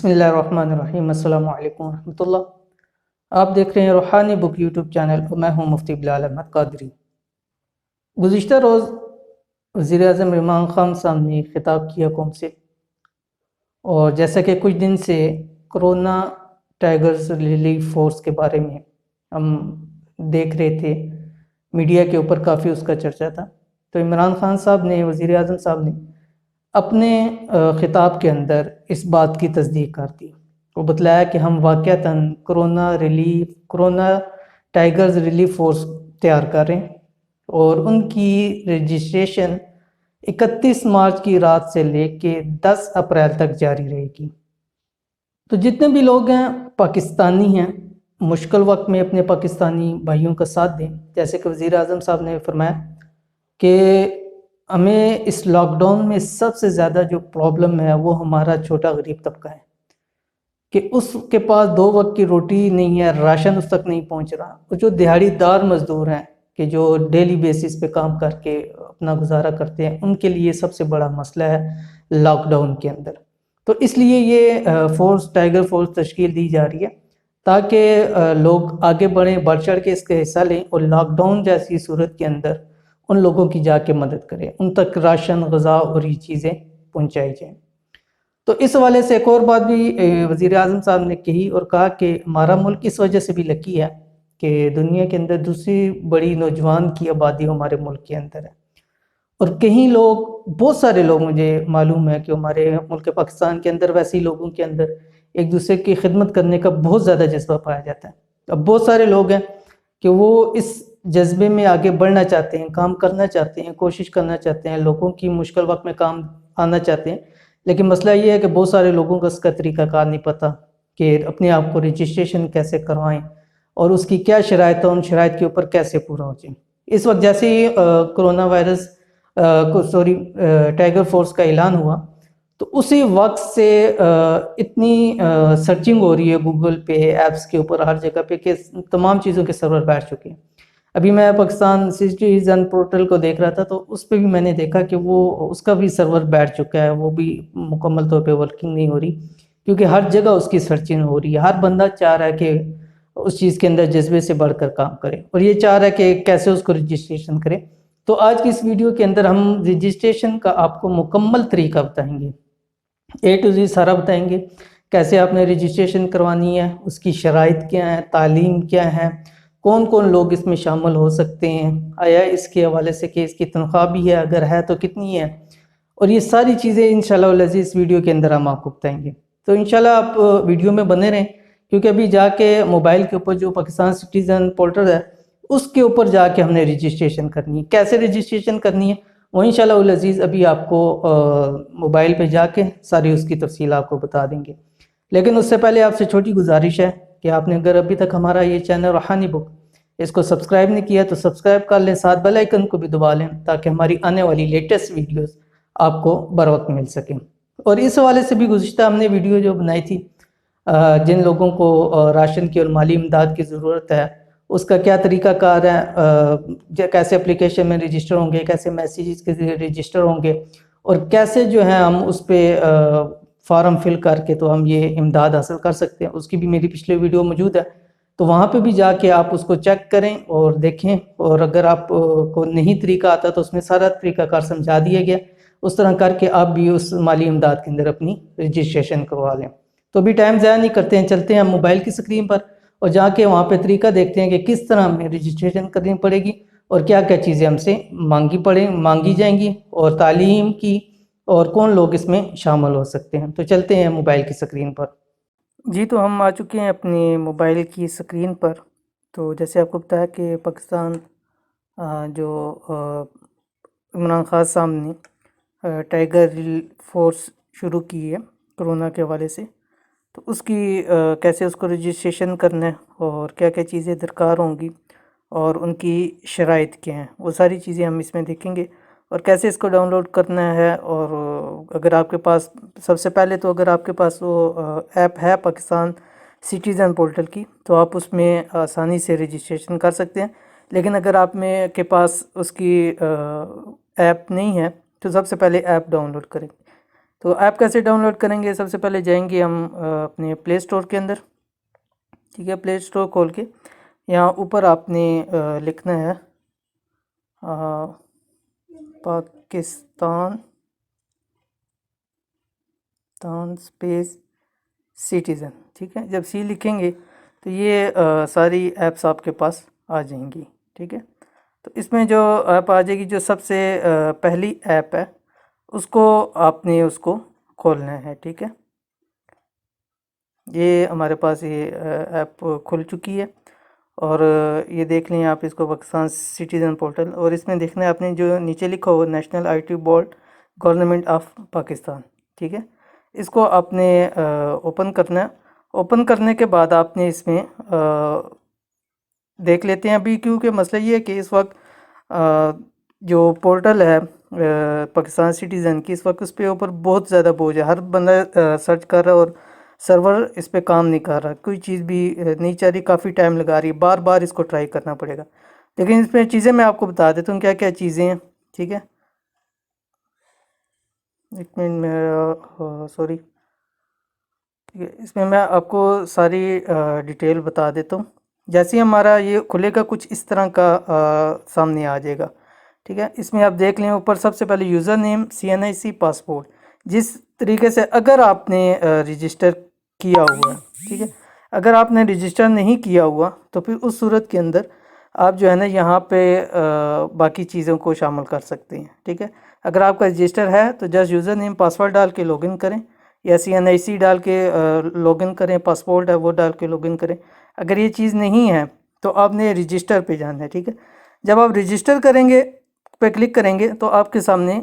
بسم اللہ الرحمن الرحیم۔ السلام علیکم ورحمۃ اللہ۔ آپ دیکھ رہے ہیں روحانی بک یوٹیوب چینل اور میں ہوں مفتی بلال احمد قادری۔ گزشتہ روز وزیر اعظم عمران خان صاحب نے خطاب کیا قوم سے، اور جیسا کہ کچھ دن سے کرونا ٹائیگرز ریلیف فورس کے بارے میں ہم دیکھ رہے تھے، میڈیا کے اوپر کافی اس کا چرچا تھا، تو عمران خان صاحب نے، وزیر اعظم صاحب نے اپنے خطاب کے اندر اس بات کی تصدیق کر دی۔ وہ بتلایا کہ ہم واقعتاً کرونا ٹائیگرز ریلیف فورس تیار کر رہے ہیں، اور ان کی رجسٹریشن 31 مارچ کی رات سے لے کے 10 اپریل تک جاری رہے گی۔ تو جتنے بھی لوگ ہیں پاکستانی ہیں، مشکل وقت میں اپنے پاکستانی بھائیوں کا ساتھ دیں۔ جیسے کہ وزیر اعظم صاحب نے فرمایا کہ ہمیں اس لاک ڈاؤن میں سب سے زیادہ جو پرابلم ہے وہ ہمارا چھوٹا غریب طبقہ ہے، کہ اس کے پاس 2 وقت کی روٹی نہیں ہے، راشن اس تک نہیں پہنچ رہا۔ اور جو دیہڑی دار مزدور ہیں کہ جو ڈیلی بیسس پہ کام کر کے اپنا گزارا کرتے ہیں، ان کے لیے سب سے بڑا مسئلہ ہے لاک ڈاؤن کے اندر۔ تو اس لیے یہ ٹائیگر فورس تشکیل دی جا رہی ہے تاکہ لوگ آگے بڑھیں، بڑھ چڑھ کے اس کا حصہ لیں، اور لاک ڈاؤن جیسی صورت کے اندر ان لوگوں کی جا کے مدد کریں، ان تک راشن، غذا اور یہ چیزیں پہنچائی جائیں۔ تو اس حوالے سے ایک اور بات بھی وزیر اعظم صاحب نے کہی اور کہا کہ ہمارا ملک اس وجہ سے بھی لکی ہے کہ دنیا کے اندر دوسری بڑی نوجوان کی آبادی ہمارے ملک کے اندر ہے، اور کہیں لوگ، بہت سارے لوگ، مجھے معلوم ہے کہ ہمارے ملک پاکستان کے اندر ویسے ہی لوگوں کے اندر ایک دوسرے کی خدمت کرنے کا بہت زیادہ جذبہ پایا جاتا ہے۔ اب بہت سارے لوگ ہیں کہ وہ اس جذبے میں آگے بڑھنا چاہتے ہیں، کام کرنا چاہتے ہیں، کوشش کرنا چاہتے ہیں، لوگوں کی مشکل وقت میں کام آنا چاہتے ہیں، لیکن مسئلہ یہ ہے کہ بہت سارے لوگوں کو اس کا طریقہ کار نہیں پتہ کہ اپنے آپ کو رجسٹریشن کیسے کروائیں اور اس کی کیا شرائط ہے، ان شرائط کے اوپر کیسے پورا ہو جائیں۔ اس وقت جیسے ہی کرونا وائرس ٹائیگر فورس کا اعلان ہوا تو اسی وقت سے اتنی سرچنگ ہو رہی ہے گوگل پہ، ایپس کے اوپر، ہر جگہ پہ، کہ تمام چیزوں کے سرور بیٹھ چکے ہیں۔ ابھی میں پاکستان سٹیزن پورٹل کو دیکھ رہا تھا تو اس پہ بھی میں نے دیکھا کہ وہ اس کا بھی سرور بیٹھ چکا ہے، وہ بھی مکمل طور پہ ورکنگ نہیں ہو رہی، کیونکہ ہر جگہ اس کی سرچنگ ہو رہی ہے۔ ہر بندہ چاہ رہا ہے کہ اس چیز کے اندر جذبے سے بڑھ کر کام کرے، اور یہ چاہ رہا ہے کہ کیسے اس کو رجسٹریشن کرے۔ تو آج کی اس ویڈیو کے اندر ہم رجسٹریشن کا آپ کو مکمل طریقہ بتائیں گے، A to Z سارا بتائیں گے، کیسے آپ نے رجسٹریشن کروانی ہے، اس کی شرائط کیا ہیں، تعلیم کیا ہے، کون کون لوگ اس میں شامل ہو سکتے ہیں، آیا اس کے حوالے سے کہ اس کی تنخواہ بھی ہے، اگر ہے تو کتنی ہے، اور یہ ساری چیزیں انشاءاللہ العزیز اس ویڈیو کے اندر ہم آپ کو بتائیں گے۔ تو انشاءاللہ آپ ویڈیو میں بنے رہیں، کیونکہ ابھی جا کے موبائل کے اوپر جو پاکستان سٹیزن پورٹل ہے اس کے اوپر جا کے ہم نے رجسٹریشن کرنی ہے۔ کیسے رجسٹریشن کرنی ہے وہ انشاءاللہ العزیز ابھی آپ کو موبائل پہ جا کے ساری اس کی تفصیل آپ کو بتا دیں گے۔ لیکن اس سے پہلے آپ سے چھوٹی گزارش ہے کہ آپ نے اگر ابھی تک ہمارا یہ چینل روحانی بک اس کو سبسکرائب نہیں کیا تو سبسکرائب کر لیں، ساتھ بیل آئیکن کو بھی دبا لیں تاکہ ہماری آنے والی لیٹسٹ ویڈیوز آپ کو بر وقت مل سکیں۔ اور اس حوالے سے بھی گزشتہ ہم نے ویڈیو جو بنائی تھی، جن لوگوں کو راشن کی اور مالی امداد کی ضرورت ہے اس کا کیا طریقہ کار ہے، کیسے اپلیکیشن میں رجسٹر ہوں گے، کیسے میسیجز کے ذریعے رجسٹر ہوں گے، اور کیسے جو ہے ہم اس پہ فارم فل کر کے تو ہم یہ امداد حاصل کر سکتے ہیں، اس کی بھی میری پچھلے ویڈیو موجود ہے، تو وہاں پہ بھی جا کے آپ اس کو چیک کریں اور دیکھیں، اور اگر آپ کو نہیں طریقہ آتا تو اس میں سارا طریقہ کار سمجھا دیا گیا، اس طرح کر کے آپ بھی اس مالی امداد کے اندر اپنی رجسٹریشن کروا لیں۔ تو ابھی ٹائم ضائع نہیں کرتے ہیں، چلتے ہیں ہم موبائل کی اسکرین پر اور جا کے وہاں پہ طریقہ دیکھتے ہیں کہ کس طرح ہمیں رجسٹریشن کرنی پڑے گی اور کیا کیا چیزیں ہم سے مانگی جائیں گی، اور تعلیم کی، اور کون لوگ اس میں شامل ہو سکتے ہیں۔ تو چلتے ہیں موبائل کی اسکرین پر۔ جی، تو ہم آ چکے ہیں اپنی موبائل کی اسکرین پر۔ تو جیسے آپ کو بتایا کہ پاکستان جو عمران خان صاحب نے ٹائیگر فورس شروع کی ہے کرونا کے حوالے سے، تو اس کی کیسے اس کو رجسٹریشن کرنا ہے اور کیا کیا چیزیں درکار ہوں گی اور ان کی شرائط کیا ہیں، وہ ساری چیزیں ہم اس میں دیکھیں گے، اور کیسے اس کو ڈاؤن لوڈ کرنا ہے۔ اور اگر آپ کے پاس، سب سے پہلے تو اگر آپ کے پاس وہ ایپ ہے پاکستان سٹیزن پورٹل کی تو آپ اس میں آسانی سے رجسٹریشن کر سکتے ہیں، لیکن اگر آپ کے پاس اس کی ایپ نہیں ہے تو سب سے پہلے ایپ ڈاؤن لوڈ کریں۔ تو ایپ کیسے ڈاؤن لوڈ کریں گے؟ سب سے پہلے جائیں گے ہم اپنے پلے اسٹور کے اندر، ٹھیک ہے، پلے اسٹور کھول کے یہاں اوپر آپ نے لکھنا ہے پاکستان اسپیس سٹیزن، ٹھیک ہے۔ جب سی لکھیں گے تو یہ ساری ایپس آپ کے پاس آ جائیں گی، ٹھیک ہے۔ تو اس میں جو ایپ آ جائے گی، جو سب سے پہلی ایپ ہے اس کو آپ نے اس کو کھولنا ہے، ٹھیک ہے۔ یہ ہمارے پاس یہ ایپ کھل چکی ہے، اور یہ دیکھ لیں آپ اس کو، پاکستان سٹیزن پورٹل، اور اس میں دیکھنا ہے آپ نے جو نیچے لکھا ہو national IT board government of Pakistan, ٹھیک ہے۔ اس کو آپ نے اوپن کرنا ہے۔ اوپن کرنے کے بعد آپ نے اس میں دیکھ لیتے ہیں ابھی، کیونکہ مسئلہ یہ ہے کہ اس وقت جو پورٹل ہے پاکستان سٹیزن کی، اس وقت اس پہ اوپر بہت زیادہ بوجھ ہے، ہر بندہ سرچ کر رہا ہے اور سرور اس پہ کام نہیں کر رہا، کوئی چیز بھی نہیں چاہ رہی، کافی ٹائم لگا رہی ہے، بار بار اس کو ٹرائی کرنا پڑے گا۔ لیکن اس میں چیزیں میں آپ کو بتا دیتا ہوں کیا کیا چیزیں ہیں، ٹھیک ہے۔ ایک منٹ میں سوری، اس میں آپ کو ساری ڈیٹیل بتا دیتا ہوں۔ جیسے ہمارا یہ کھلے گا کچھ اس طرح کا سامنے آ جائے گا، ٹھیک ہے۔ اس میں آپ دیکھ لیں اوپر سب سے پہلے یوزر نیم CNIC پاسپورٹ، جس طریقے سے اگر آپ نے رجسٹر کیا ہوا ہے، ٹھیک ہے۔ اگر آپ نے رجسٹر نہیں کیا ہوا تو پھر اس صورت کے اندر آپ جو ہے نا یہاں پہ باقی چیزوں کو شامل کر سکتے ہیں، ٹھیک ہے۔ اگر آپ کا رجسٹر ہے تو جسٹ یوزر نیم پاسورڈ ڈال کے لاگ ان کریں، یا CNIC ڈال کے لاگ ان کریں، پاسپورٹ ہے وہ ڈال کے لاگ ان کریں۔ اگر یہ چیز نہیں ہے تو آپ نے رجسٹر پہ جانا ہے، ٹھیک ہے۔ جب آپ رجسٹر کریں گے پہ کلک کریں گے تو آپ کے سامنے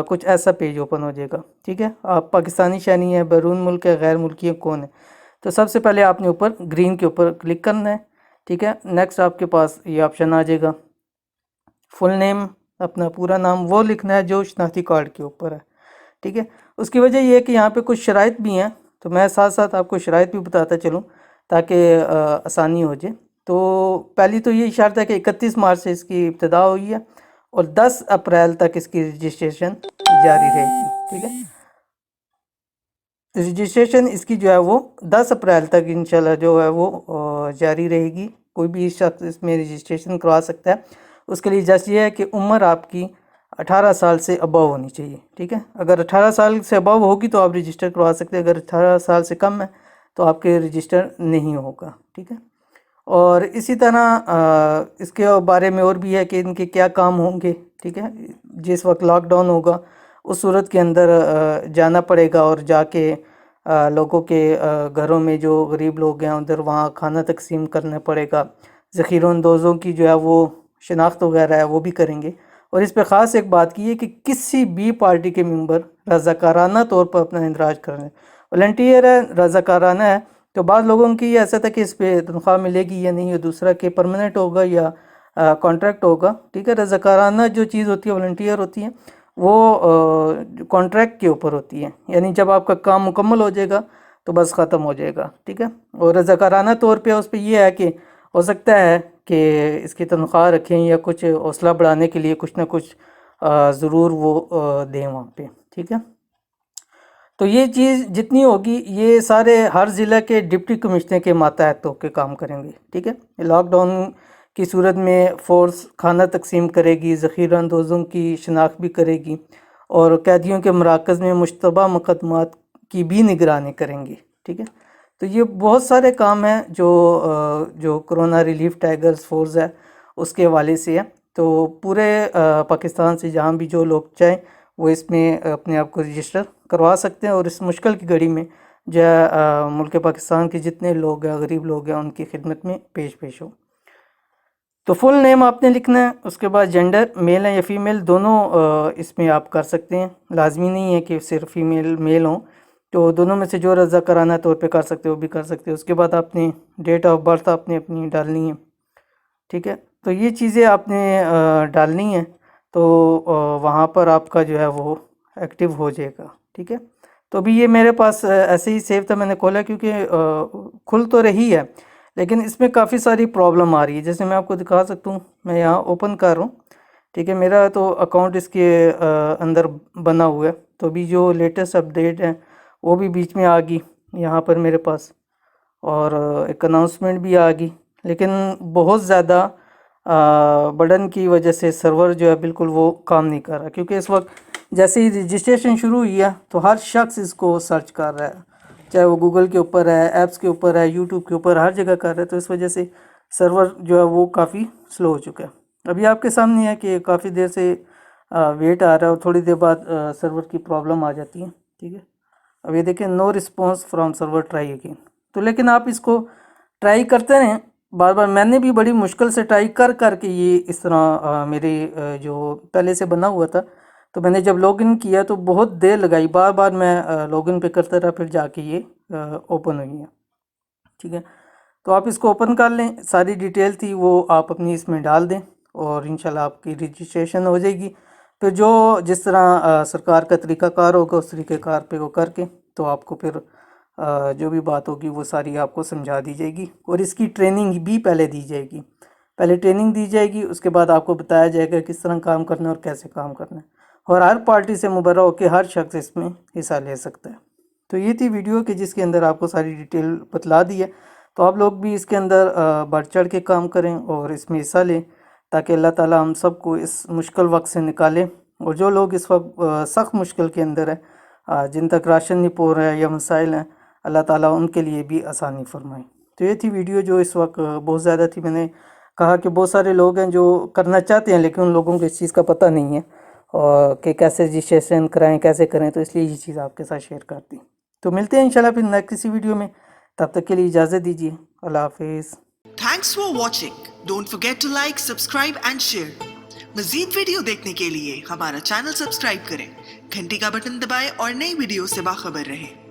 کچھ ایسا پیج اوپن ہو جائے گا، ٹھیک ہے۔ آپ پاکستانی شہری ہیں، بیرون ملک ہے، غیر ملکی ہے، کون ہے؟ تو سب سے پہلے آپ نے اوپر گرین کے اوپر کلک کرنا ہے، ٹھیک ہے۔ نیکسٹ آپ کے پاس یہ آپشن آ جائے گا، فل نیم، اپنا پورا نام وہ لکھنا ہے جو شناختی کارڈ کے اوپر ہے، ٹھیک ہے۔ اس کی وجہ یہ ہے کہ یہاں پہ کچھ شرائط بھی ہیں، تو میں ساتھ ساتھ آپ کو شرائط بھی بتاتا چلوں تاکہ آسانی ہو جائے۔ تو پہلی تو یہ شرط ہے کہ 31 مارچ سے اس کی ابتدا ہوئی ہے اور 10 اپریل تک اس کی رجسٹریشن جاری رہے گی، ٹھیک ہے۔ رجسٹریشن اس کی جو ہے وہ 10 اپریل تک انشاءاللہ جو ہے وہ جاری رہے گی، کوئی بھی شخص اس میں رجسٹریشن کروا سکتا ہے۔ اس کے لیے جسٹ یہ ہے کہ عمر آپ کی 18 سال سے ابو ہونی چاہیے، ٹھیک ہے۔ اگر 18 سال سے ابو ہوگی تو آپ رجسٹر کروا سکتے ہیں، اگر 18 سال سے کم ہے تو آپ کے رجسٹر نہیں ہوگا، ٹھیک ہے۔ اور اسی طرح اس کے بارے میں اور بھی ہے کہ ان کے کیا کام ہوں گے، ٹھیک ہے۔ جس وقت لاک ڈاؤن ہوگا اس صورت کے اندر جانا پڑے گا اور جا کے لوگوں کے گھروں میں جو غریب لوگ ہیں ادھر وہاں کھانا تقسیم کرنا پڑے گا، ذخیرہ اندوزوں کی جو ہے وہ شناخت وغیرہ ہے وہ بھی کریں گے۔ اور اس پہ خاص ایک بات کی ہے کہ کسی بھی پارٹی کے ممبر رضاکارانہ طور پر اپنا اندراج کریں، والنٹیئر ہے، رضاکارانہ ہے۔ تو بعض لوگوں کی ایسا تھا کہ اس پہ تنخواہ ملے گی یا نہیں، دوسرا کہ پرماننٹ ہوگا یا کانٹریکٹ ہوگا، ٹھیک ہے۔ رضاکارانہ جو چیز ہوتی ہے، والنٹیئر ہوتی ہے، وہ کانٹریکٹ کے اوپر ہوتی ہے، یعنی جب آپ کا کام مکمل ہو جائے گا تو بس ختم ہو جائے گا، ٹھیک ہے۔ اور رضاکارانہ طور پہ اس پہ یہ ہے کہ ہو سکتا ہے کہ اس کی تنخواہ رکھیں یا کچھ حوصلہ بڑھانے کے لیے کچھ نہ کچھ ضرور وہ دیں وہاں پہ، ٹھیک ہے۔ تو یہ چیز جتنی ہوگی یہ سارے ہر ضلع کے ڈپٹی کمشنر کے ماتحت ہو کے کام کریں گے، ٹھیک ہے۔ لاک ڈاؤن کی صورت میں فورس کھانا تقسیم کرے گی، ذخیرہ اندوزوں کی شناخت بھی کرے گی، اور قیدیوں کے مراکز میں مشتبہ مقدمات کی بھی نگرانی کریں گی، ٹھیک ہے۔ تو یہ بہت سارے کام ہیں جو کرونا ریلیف ٹائیگرز فورس ہے اس کے حوالے سے ہے۔ تو پورے پاکستان سے جہاں بھی جو لوگ چاہیں وہ اس میں اپنے آپ کو رجسٹر کروا سکتے ہیں، اور اس مشکل کی گھڑی میں جو ملک پاکستان کے جتنے لوگ ہیں، غریب لوگ ہیں، ان کی خدمت میں پیش ہو۔ تو فل نیم آپ نے لکھنا ہے، اس کے بعد جینڈر، میل ہیں یا فیمیل، دونوں اس میں آپ کر سکتے ہیں، لازمی نہیں ہے کہ صرف فیمیل میل ہوں، تو دونوں میں سے جو رضاکارانہ طور پہ کر سکتے ہو وہ بھی کر سکتے ہو۔ اس کے بعد آپ نے ڈیٹ آف برتھ آپ نے اپنی ڈالنی ہے، ٹھیک ہے۔ تو یہ چیزیں آپ نے ڈالنی ہیں، تو وہاں پر آپ کا جو ہے وہ ایکٹیو ہو جائے گا، ٹھیک ہے۔ تو ابھی یہ میرے پاس ایسے ہی سیو تھا، میں نے کھولا کیونکہ کھل تو رہی ہے لیکن اس میں کافی ساری پرابلم آ رہی ہے، جیسے میں آپ کو دکھا سکتا ہوں، میں یہاں اوپن کر رہا ہوں، ٹھیک ہے۔ میرا تو اکاؤنٹ اس کے اندر بنا ہوا ہے، تو ابھی جو لیٹسٹ اپڈیٹ ہے وہ بھی بیچ میں آ گئی یہاں پر میرے پاس، اور ایک اناؤنسمنٹ بھی آ گئی، لیکن بہت زیادہ برڈن کی وجہ سے سرور جو ہے بالکل وہ کام نہیں کر رہا، کیونکہ اس وقت جیسے ہی رجسٹریشن شروع ہوئی ہے تو ہر شخص اس کو سرچ کر رہا ہے، چاہے وہ گوگل کے اوپر ہے، ایپس کے اوپر ہے، یوٹیوب کے اوپر، ہر جگہ کر رہا ہے، تو اس وجہ سے سرور جو ہے وہ کافی سلو ہو چکا ہے۔ ابھی آپ کے سامنے ہے کہ کافی دیر سے ویٹ آ رہا ہے، اور تھوڑی دیر بعد سرور کی پرابلم آ جاتی ہے، ٹھیک ہے۔ اب یہ دیکھیں no response from server, try again, تو لیکن آپ اس کو ٹرائی کرتے رہیں بار بار۔ میں نے بھی بڑی مشکل سے ٹرائی کر کے یہ اس طرح میرے جو پہلے سے بنا ہوا تھا، تو میں نے جب لاگ ان کیا تو بہت دیر لگائی، بار بار میں لاگ ان پہ کرتا رہا، پھر جا کے یہ اوپن ہوئی ہے، ٹھیک ہے۔ تو آپ اس کو اوپن کر لیں، ساری ڈیٹیل تھی وہ آپ اپنی اس میں ڈال دیں، اور انشاءاللہ آپ کی رجسٹریشن ہو جائے گی۔ پھر جس طرح سرکار کا طریقہ کار ہوگا اس طریقہ کار پہ وہ کر کے تو آپ کو پھر جو بھی بات ہوگی وہ ساری آپ کو سمجھا دی جائے گی، اور اس کی ٹریننگ بھی پہلے دی جائے گی، پہلے ٹریننگ دی جائے گی، اس کے بعد آپ کو بتایا جائے گا کس طرح کام کرنا ہے اور کیسے کام کرنا ہے، اور ہر پارٹی سے مبرہ ہو کے ہر شخص اس میں حصہ لے سکتا ہے۔ تو یہ تھی ویڈیو کہ جس کے اندر آپ کو ساری ڈیٹیل بتلا دی ہے، تو آپ لوگ بھی اس کے اندر بڑھ چڑھ کے کام کریں اور اس میں حصہ لیں، تاکہ اللہ تعالیٰ ہم سب کو اس مشکل وقت سے نکالے، اور جو لوگ اس وقت سخت مشکل کے اندر ہیں، جن تک راشن نہیں پہنچ رہا ہے یا مسائل ہیں، اللہ تعالیٰ ان کے لیے بھی آسانی فرمائے۔ تو یہ تھی ویڈیو جو اس وقت بہت زیادہ تھی۔ میں نے کہا کہ بہت سارے لوگ ہیں جو کرنا چاہتے ہیں لیکن ان لوگوں کو اس چیز کا پتہ نہیں ہے، اور کہ کیسے رجسٹریشن کرائیں، کیسے کریں، تو اس لیے یہ چیز آپ کے ساتھ شیئر کرتی۔ تو ملتے ہیں انشاءاللہ پھر نیکسٹ کسی ویڈیو میں، تب تک کے لیے اجازت دیجیے، اللہ حافظ۔ Thanks for watching, don't forget to like, subscribe and share. مزید ویڈیو دیکھنے کے لیے ہمارا چینل سبسکرائب کریں، گھنٹی کا بٹن دبائیں اور نئی ویڈیو سے باخبر رہیں۔